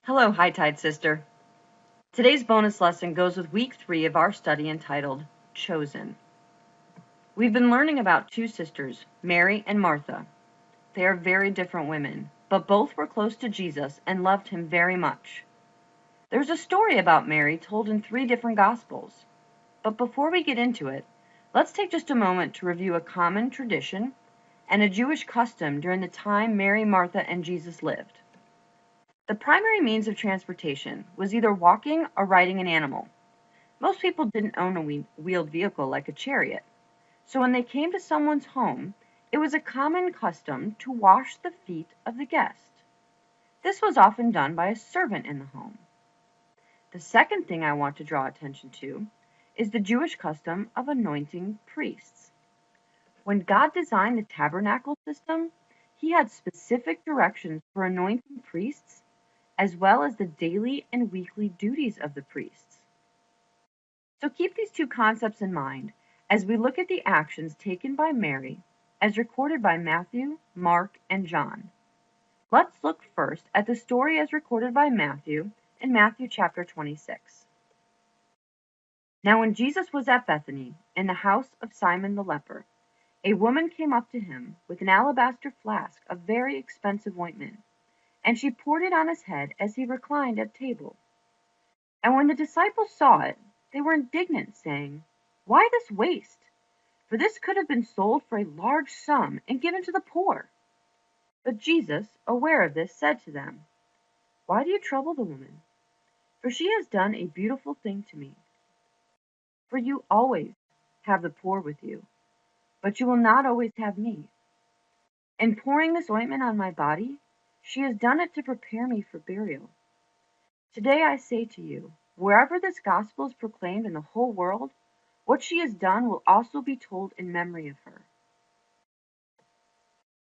Hello, High Tide Sister. Today's bonus lesson goes with week 3 of our study entitled Chosen. We've been learning about two sisters, Mary and Martha. They are very different women, but both were close to Jesus and loved him very much. There's a story about Mary told in 3 different Gospels. But before we get into it, let's take just a moment to review a common tradition and a Jewish custom during the time Mary, Martha, and Jesus lived. The primary means of transportation was either walking or riding an animal. Most people didn't own a wheeled vehicle like a chariot, so when they came to someone's home, it was a common custom to wash the feet of the guest. This was often done by a servant in the home. The second thing I want to draw attention to is the Jewish custom of anointing priests. When God designed the tabernacle system, he had specific directions for anointing priests as well as the daily and weekly duties of the priests. So keep these two concepts in mind as we look at the actions taken by Mary as recorded by Matthew, Mark, and John. Let's look first at the story as recorded by Matthew in Matthew chapter 26. Now when Jesus was at Bethany, in the house of Simon the leper, a woman came up to him with an alabaster flask of very expensive ointment, and she poured it on his head as he reclined at table. And when the disciples saw it, they were indignant, saying, "Why this waste? For this could have been sold for a large sum and given to the poor." But Jesus, aware of this, said to them, "Why do you trouble the woman? For she has done a beautiful thing to me. For you always have the poor with you, but you will not always have me. In pouring this ointment on my body, she has done it to prepare me for burial. Today I say to you, wherever this gospel is proclaimed in the whole world, what she has done will also be told in memory of her."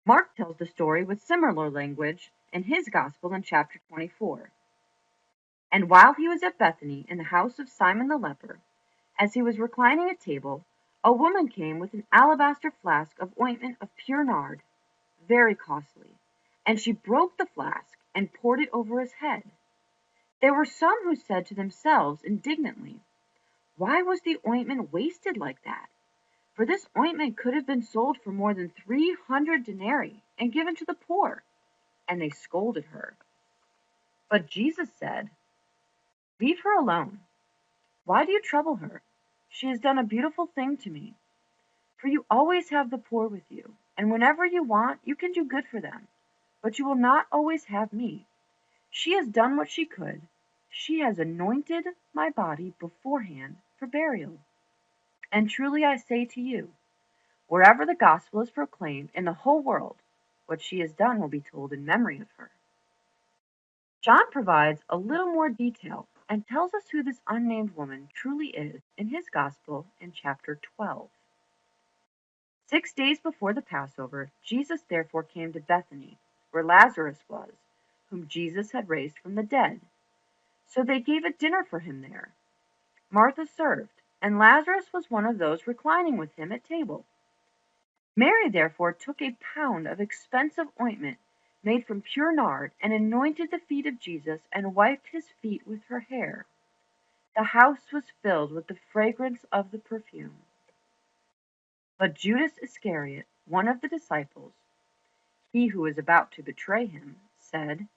Mark tells the story with similar language in his gospel in chapter 24. And while he was at Bethany in the house of Simon the leper, as he was reclining at table, a woman came with an alabaster flask of ointment of pure nard, very costly, and she broke the flask and poured it over his head. There were some who said to themselves indignantly, "Why was the ointment wasted like that? For this ointment could have been sold for more than 300 denarii and given to the poor." And they scolded her. But Jesus said, "Leave her alone. Why do you trouble her? She has done a beautiful thing to me. For you always have the poor with you, and whenever you want, you can do good for them. But you will not always have me. She has done what she could. She has anointed my body beforehand for burial. And truly I say to you, wherever the gospel is proclaimed in the whole world, what she has done will be told in memory of her." John provides a little more detail and tells us who this unnamed woman truly is in his gospel in chapter 12. 6 days before the Passover, Jesus therefore came to Bethany, where Lazarus was, whom Jesus had raised from the dead. So they gave a dinner for him there. Martha served, and Lazarus was one of those reclining with him at table. Mary therefore took a pound of expensive ointment made from pure nard, and anointed the feet of Jesus, and wiped his feet with her hair. The house was filled with the fragrance of the perfume. But Judas Iscariot, one of the disciples, he who was about to betray him, said,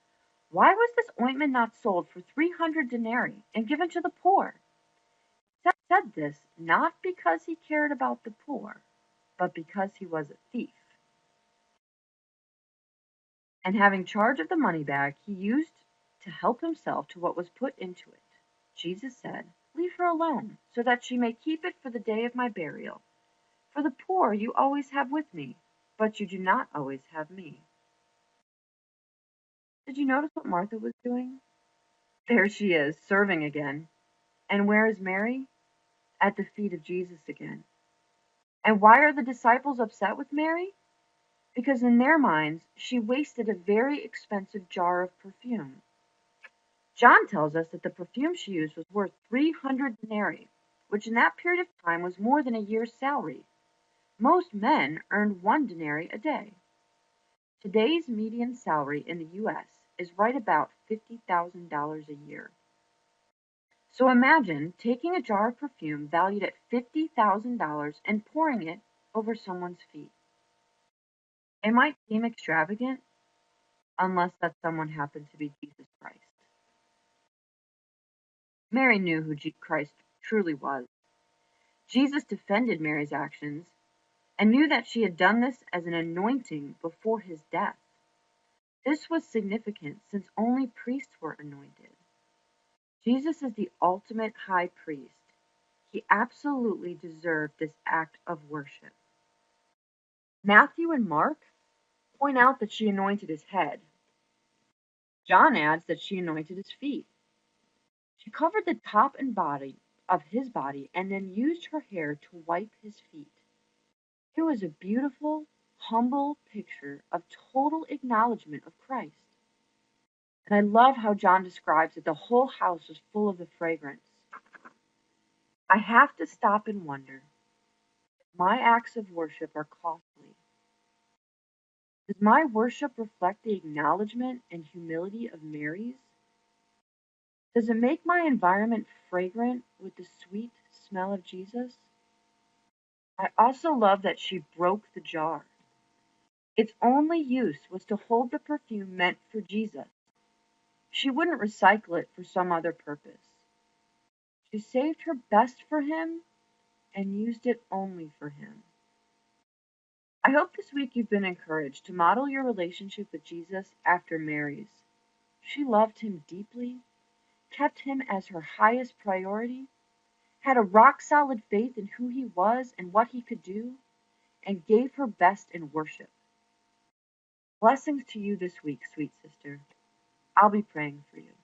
"Why was this ointment not sold for 300 denarii and given to the poor?" He said this not because he cared about the poor, but because he was a thief. And having charge of the money bag he used to help himself to what was put into it, Jesus said, "Leave her alone, so that she may keep it for the day of my burial. For the poor you always have with me, but you do not always have me." Did you notice what Martha was doing? There she is, serving again. And where is Mary? At the feet of Jesus again. And why are the disciples upset with Mary? Because in their minds she wasted a very expensive jar of perfume. John tells us that the perfume she used was worth 300 denarii, which in that period of time was more than a year's salary. Most men earned 1 denarius a day. Today's median salary in the U.S. is right about $50,000 a year. So imagine taking a jar of perfume valued at $50,000 and pouring it over someone's feet. It might seem extravagant, unless that someone happens to be Jesus Christ. Mary knew who Christ truly was. Jesus defended Mary's actions and knew that she had done this as an anointing before his death. This was significant since only priests were anointed. Jesus is the ultimate high priest. He absolutely deserved this act of worship. Matthew and Mark point out that she anointed his head. John adds that she anointed his feet. She covered the top and body of his body and then used her hair to wipe his feet. It was a beautiful, humble picture of total acknowledgement of Christ. And I love how John describes that the whole house was full of the fragrance. I have to stop and wonder if my acts of worship are costly. Does my worship reflect the acknowledgement and humility of Mary's? Does it make my environment fragrant with the sweet smell of Jesus? I also love that she broke the jar. Its only use was to hold the perfume meant for Jesus. She wouldn't recycle it for some other purpose. She saved her best for him and used it only for him. I hope this week you've been encouraged to model your relationship with Jesus after Mary's. She loved him deeply, kept him as her highest priority, had a rock-solid faith in who he was and what he could do, and gave her best in worship. Blessings to you this week, sweet sister. I'll be praying for you.